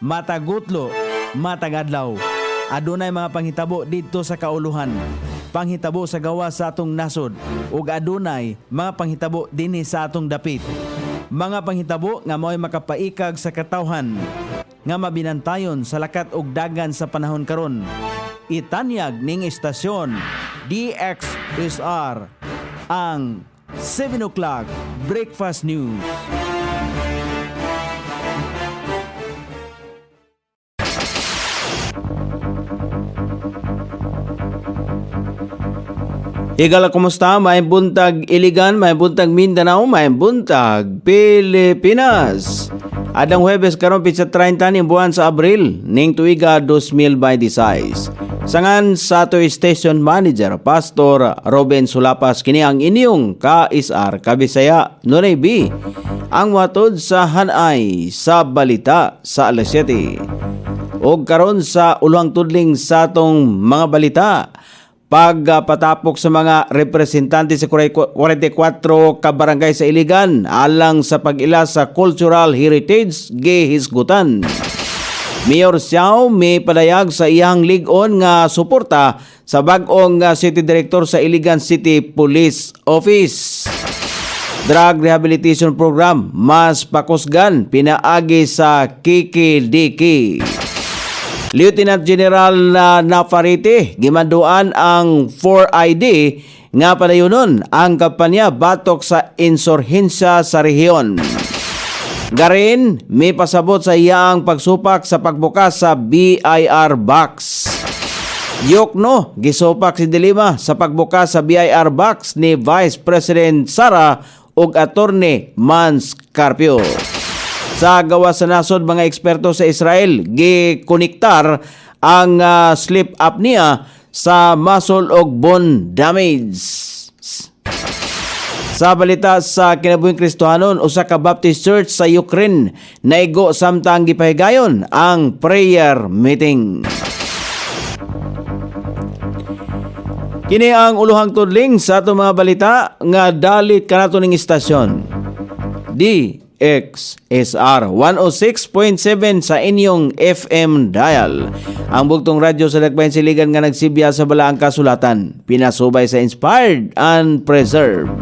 matagutlo, matagadlaw. Adunay mga panghitabo dito sa kauluhan, panghitabo sa gawa sa atong nasod, ug adunay mga panghitabo dinhi sa atong dapit. Mga panghitabo nga mao'y makapaikag sa katawhan, nga mabinantayon sa lakat ug dagan sa panahon karon. Itanyag ning istasyon DXSR ang 7 o'clock Breakfast News. Higala, kumusta? May buntag Iligan, may buntag Mindanao, may buntag Pilipinas. Adang Huwebes karon pitsa 30 ning buwan sa Abril ning tuiga 2026. Sangan sa ato station manager Pastor Robin Sulapas kini ang inyong KSR Kabisaya Nunay B. Ang watod sa hanay sa balita sa alas 7. Og karon sa uluhang tudling sa atong mga balita, pagpatapok sa mga representante sa 44 ka barangay sa Iligan alang sa pag-ila sa cultural heritage gihisgutan. Mayor Xiao may padayag sa iyang lig-on nga suporta sa bag-ong City Director sa Iligan City Police Office. Drug Rehabilitation Program mas pakusgan pinaagi sa Kikidiki. Lieutenant General Nafarite gimanduan ang 4ID nga padayunon ang kampanya batok sa insurhensya sa rehiyon. Garin may pasabot sa iyang pagsupak sa pagbukas sa BIR box. Yokno gisupak si Dilima sa pagbukas sa BIR box ni Vice President Sara ug Attorney Mans Carpio. Sa gawa sa nasod, mga eksperto sa Israel gikonektar ang sleep apnea sa muscle og bone damage. Sa balita sa kinabuhing Kristohanon, usa ka Baptist Church sa Ukraine naigo samtang gipahigayon ang prayer meeting. Kini ang uluhang tudling sa atong mga balita nga dalit kanato ning istasyon. DXSR 106.7 sa inyong FM dial. Ang bugtong radyo sa Dakbayan Siligan nga nagsibya sa balaang kasulatan, pinasubay sa inspired and preserved,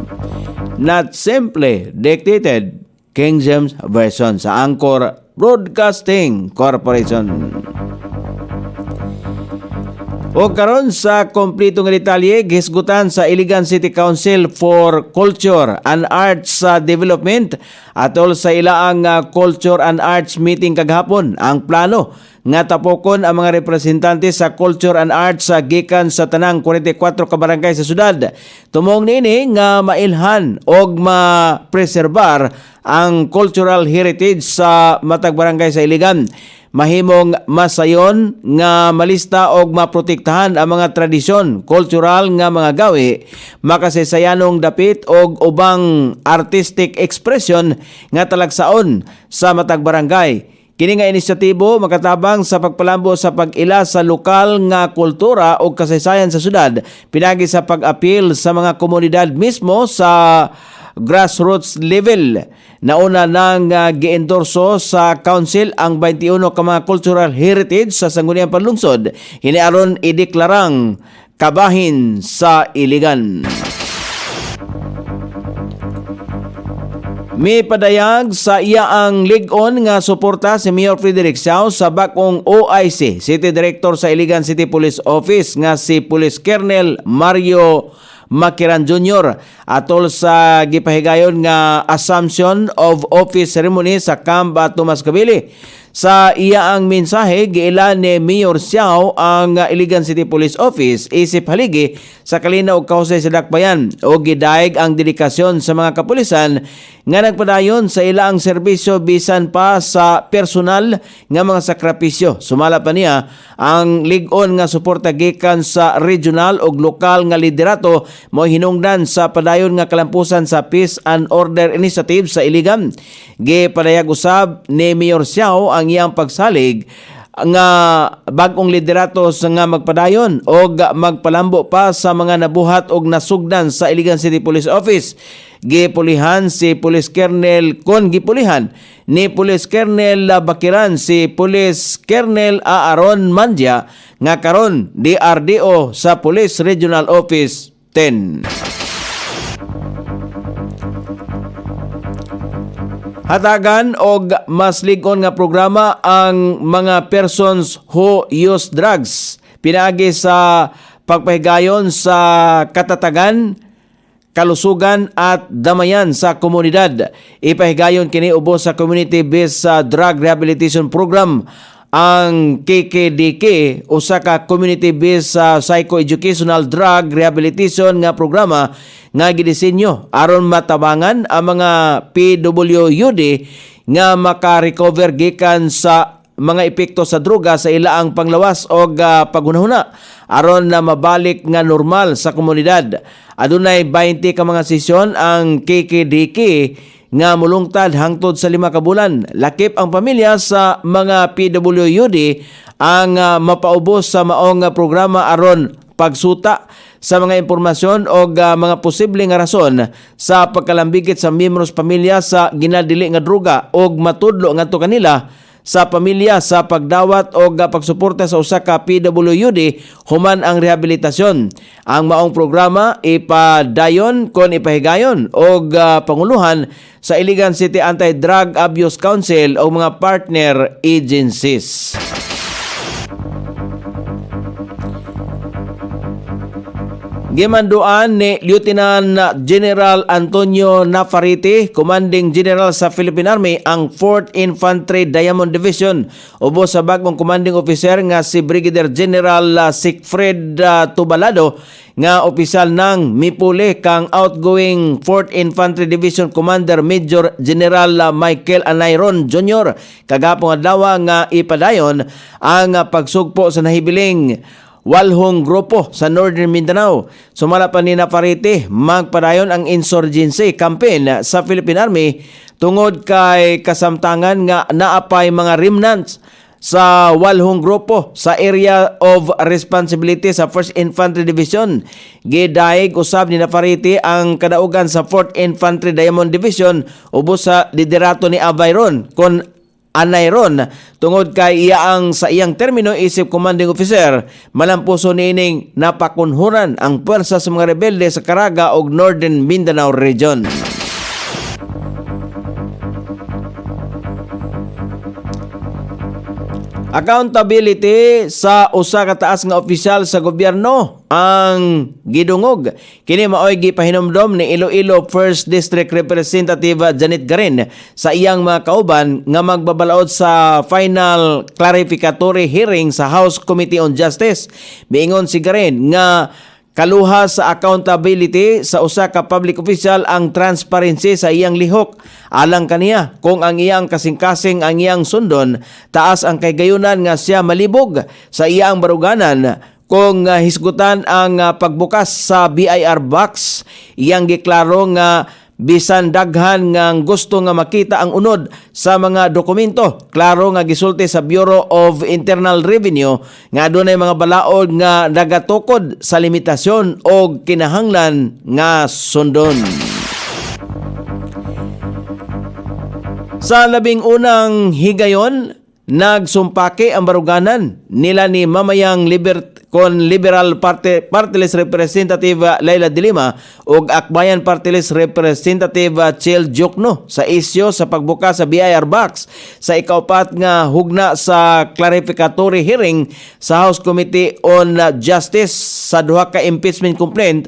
not simply dictated, King James Version sa Anchor Broadcasting Corporation. O karon sa kompletong detalye, gisgutan sa Iligan City Council for Culture and Arts Development atol sa ilaang Culture and Arts meeting kaghapon. Ang plano nga tapokon ang mga representante sa Culture and Arts gikan sa tanang 44 ka barangay sa syudad. Tumong niini nga mailhan og ma-preserbar ang cultural heritage sa matag barangay sa Iligan. Mahimong masayon nga malista og maprotektahan ang mga tradisyon, kultural nga mga gawi, makasaysayanong dapit og ubang artistic expression nga talagsaon sa matag barangay. Kini nga inisyatibo makatabang sa pagpalambo sa pag-ila sa lokal nga kultura o kasaysayan sa syudad, pinagi sa pag-apil sa mga komunidad mismo sa grassroots level. Nauna nang giendorso sa council ang 21 ka mga cultural heritage sa sangguniang panlungsod. Hiniaron ideklarang kabahin sa Iligan. May padayag sa iyaang lig-on nga suporta si Mayor Frederick Xiao sa bakong OIC City Director sa Iligan City Police Office nga si Police Colonel Mario Makiran Jr. atol sa gipahigayon nga Assumption of Office Ceremony sa Camp Tomas Cavili. Sa iyaang mensahe, giila ni Mayor Xiao ang Iligan City Police Office isip haligi sa kalinaw ug kahusay sa dakbayan o gidaig ang dedikasyon sa mga kapulisan nga nagpadayon sa ilang serbisyo bisan pa sa personal nga mga sakripisyo. Sumala pa niya ang lig-on nga suporta gikan sa regional ug lokal nga liderato mo hinungdan sa padayon nga kalampusan sa Peace and Order Initiative sa Iligan. Gipadayag usab ni Mayor Xiao ang iyang pagsalig nga bag-ong lideratos nga magpadayon o magpalambo pa sa mga nabuhat og nasugdan sa Iligan City Police Office. Gipulihan si Police Colonel gipulihan ni Police Colonel Bakiran si Police Colonel Aaron Mandia nga karon DRDO sa Police Regional Office 10. Hatagan og mas lig-on nga programa ang mga persons who use drugs. Pinaagi sa pagpahigayon sa katatagan, kalusugan at damayan sa komunidad. Ipahigayon kini ubos sa Community-Based Drug Rehabilitation Program ang KKDK, usa ka community-based psychoeducational drug rehabilitation nga programa nga gidisenyo aron matabangan ang mga PWUD nga maka-recover gikan sa mga epekto sa droga sa ilaang panglawas o paghunahuna aron na mabalik nga normal sa komunidad. Adunay 20 ka mga sesyon ang KKDK nga mulungtad hangtod sa 5 ka bulan. Lakip ang pamilya sa mga PWUD ang mapaubos sa maong programa aron pagsuta sa mga impormasyon o mga posibleng rason sa pagkalambigit sa miyembros pamilya sa ginadili nga droga o matudlo ngadto kanila sa pamilya sa pagdawat o pagsuporta sa usa ka PWUD human ang rehabilitasyon. Ang maong programa ipadayon kon ipahigayon o panguluhan sa Iligan City Anti-Drug Abuse Council o mga partner agencies. Gimanduan ni Lieutenant General Antonio Nafarite, Commanding General sa Philippine Army, ang 4th Infantry Diamond Division ubos sa bagong commanding officer nga si Brigadier General Siegfried Tubalado nga opisyal ng mipuli kang outgoing 4th Infantry Division Commander Major General Michael Anayron Jr. Kagapong adlaw nga ipadayon ang pagsugpo sa nahibiling walhong grupo sa Northern Mindanao. Sumala pa ni Nafarite, magpadayon ang insurgency campaign sa Philippine Army tungod kay kasamtangan nga naapay mga remnants sa walhong grupo sa area of responsibility sa 1st Infantry Division. Gidaig usab ni Nafarite ang kadaugan sa 4th Infantry Diamond Division ubos sa liderato ni Abayron kon Anayron tungod kay iya ang sa iyang termino isip commanding officer malampuso niining napakunhuran ang pwersa sa mga rebelde sa Caraga ug Northern Mindanao region. Accountability sa usa ka taas nga opisyal sa gobyerno ang gidungog. Kini maoy gipahinumdom ni Iloilo 1st District Representative Janet Garin sa iyang mga kauban nga magbabalaod sa final clarificatory hearing sa House Committee on Justice. Miingon si Garin nga kaluha sa accountability sa usa ka public official ang transparency sa iyang lihok. Alang kaniya kung ang iyang kasing-kasing ang iyang sundon, taas ang kaygayunan nga siya malibog sa iyang baruganan kung hisgutan ang pagbukas sa BIR box. Iyang giklaro nga bisan daghan nga gusto nga makita ang unod sa mga dokumento. Klaro nga gisulti sa Bureau of Internal Revenue nga adunay mga balaod nga nagatukod sa limitasyon o kinahanglan nga sundon. Sa labing unang higayon, nagsumpake ang baruganan nila ni Mamayang Liberal Party List Representative Laila de Lima ug Akbayan Party List Representative Chel Jokno sa isyo sa pagbukas sa BIR box sa ikaupat nga hugna sa clarificatory hearing sa House Committee on Justice sa duha ka impeachment complaint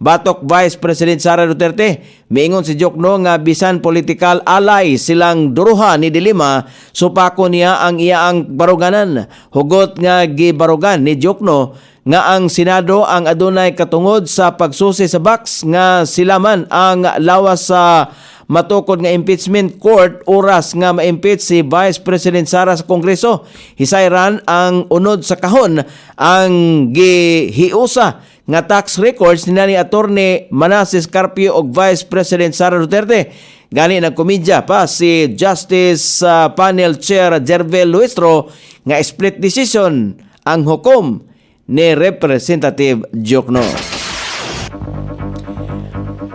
batok Vice President Sara Duterte. Miingon si Jokno nga bisan political ally silang duruha ni de Lima, supako niya ang iyaang baruganan. Hugot nga gibarugan ni Jokno nga ang Senado ang adunay katungod sa pagsusi sa box nga sila man ang lawas sa matukod nga impeachment court oras nga ma-impeach si Vice President Sara sa Kongreso. Hisayran ang unod sa kahon ang gihiusa nga tax records ni Attorney Manasseh Carpio og Vice President Sara Duterte. Gani nagkomedya pa si Justice Panel Chair Jervel Luistro nga split decision ang hukom ni Representative Diokno.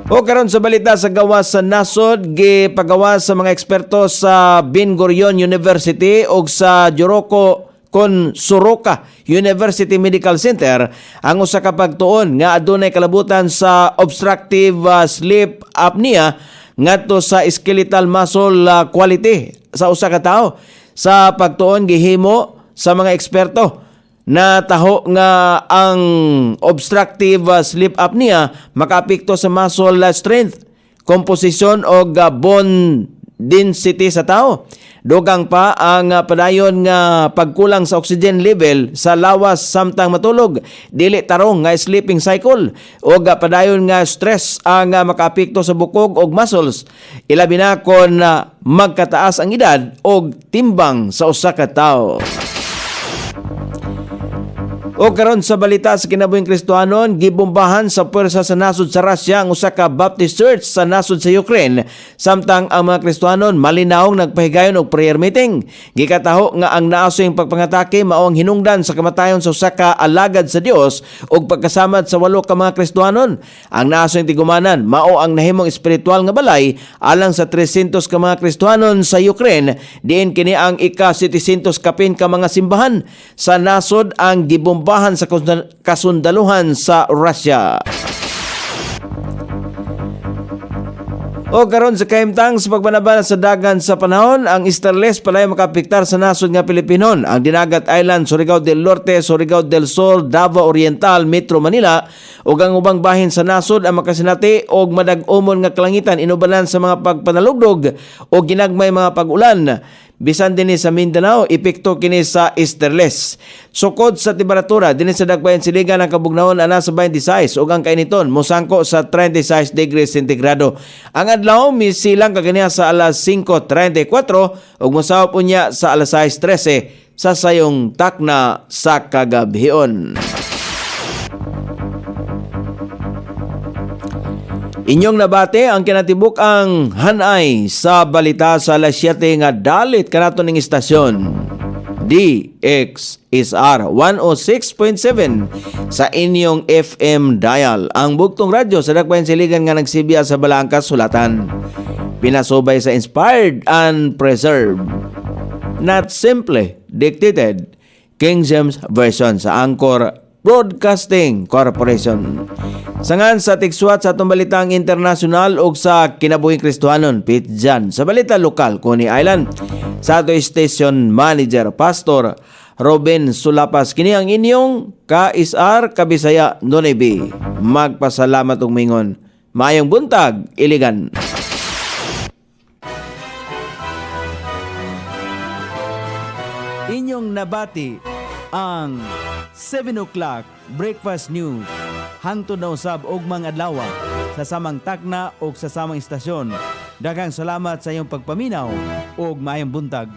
O karon sa balita sa gawas sa nasod, gipagawas sa mga eksperto sa Ben Gurion University o sa Joroco kon Soroka University Medical Center ang usa ka pagtuon nga adunay kalabutan sa obstructive sleep apnea ngadto sa skeletal muscle quality sa usa ka tawo. Sa pagtuon gihimo sa mga eksperto na taho nga ang obstructive sleep apnea makaapekto sa muscle strength, composition o bone density sa tao. Dugang pa ang padayon nga pagkulang sa oxygen level sa lawas samtang matulog, dili tarong nga sleeping cycle o padayon nga stress ang makaapekto sa bukog o muscles, ilabi na kon magkataas ang edad o timbang sa usa ka tawo. O karon sa balita sa kinabuhing Kristohanon, gibombahan sa pwersa sa nasod sa Russia ang usa ka Baptist Church sa nasod sa Ukraine, samtang ang mga Kristohanon malinawong nagpahigayon og prayer meeting. Gikataho nga ang naasoyng pagpangatake mao ang hinungdan sa kamatayon sa usa ka alagad sa Dios ug pagkasamad sa 8 ka mga Kristohanon. Ang naasoyng tigumanan mao ang nahimong espiritual nga balay alang sa 300 ka mga Kristohanon sa Ukraine, diin kini ang ika-700 kapin ka mga simbahan sa nasod ang gibombahan sa kasundaluhan sa Russia. O karon sa kahimtang sa pagbanabana sa dagan sa panahon, ang Easterless palay makapiktar sa nasod nga Pilipinon. Ang Dinagat Island, Surigao del Norte, Surigao del Sur, Davao Oriental, Metro Manila ug ang ubang bahin sa nasod ang makasinati og madag-umon nga kalangitan inubanan sa mga pagpanalugdog o ginagmay mga pag-ulan. Bisan dinhi sa Mindanao, epekto kini sa Easterless. Sukod sa temperatura, dinhi sa Dagbayan Siligan ang kabugnawon ana sa 26 ug ang kainiton mosangko sa 36 degrees centigrado. Ang adlaw misilang kaganiya sa alas 5:34 ug mosawop unya sa alas 6:13 sa sayong takna sa kagabhion. Inyong nabate ang kinatibuk ang hanay sa balita sa alas 7 nga dalit kanato ning istasyon. DXSR 106.7 sa inyong FM dial. Ang bugtong radyo sa Dakbayan Siligan nga nagsibya sa Balangkas Sulatan. Pinasubay sa Inspired and Preserved, not simply dictated, King James Version sa Anchor Broadcasting Corporation. Sangan sa tikswat sa atong balitang internasyonal o sa kinabuhing Kristohanon, pitjan sa balita lokal, Coney Island. Sa ato station manager, Pastor Robin Sulapas, kini ang inyong ka-isar Kabisaya Nonebi. Magpasalamat og mingon. Mayong buntag, Iligan. Inyong nabati ang 7 o'clock Breakfast News hangtod na usab og mga adlaw sa samang takna o sa samang istasyon. Daghang salamat sa iyong pagpaminaw ug maayong buntag.